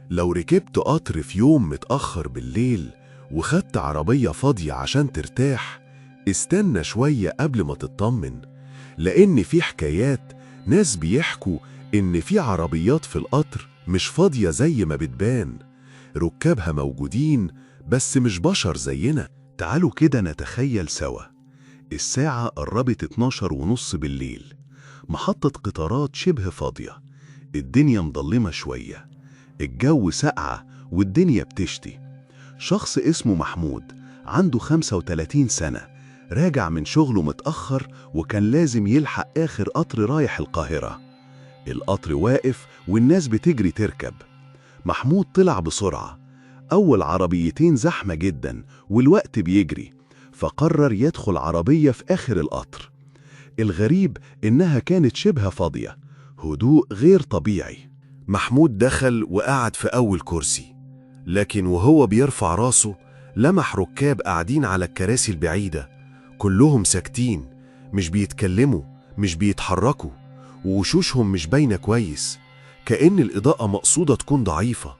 لو ركبت قطر في يوم متأخر بالليل وخدت عربية فاضية عشان ترتاح، استنى شوية قبل ما تطمن، لأن في حكايات ناس بيحكوا إن في عربيات في القطر مش فاضية زي ما بتبان، ركابها موجودين بس مش بشر زينا. تعالوا كده نتخيل سوا. الساعة قربت 12:30 بالليل، محطة قطارات شبه فاضية، الدنيا مضلمة شوية، الجو ساقعة والدنيا بتشتي. شخص اسمه محمود عنده 35 سنة، راجع من شغله متأخر وكان لازم يلحق آخر قطر رايح القاهرة. القطر واقف والناس بتجري تركب. محمود طلع بسرعة، أول عربيتين زحمة جدا والوقت بيجري، فقرر يدخل عربية في آخر القطر. الغريب إنها كانت شبه فاضية، هدوء غير طبيعي. محمود دخل وقعد في أول كرسي، لكن وهو بيرفع راسه لمح ركاب قاعدين على الكراسي البعيدة، كلهم ساكتين، مش بيتكلموا مش بيتحركوا، ووشوشهم مش باينة كويس، كأن الإضاءة مقصودة تكون ضعيفة.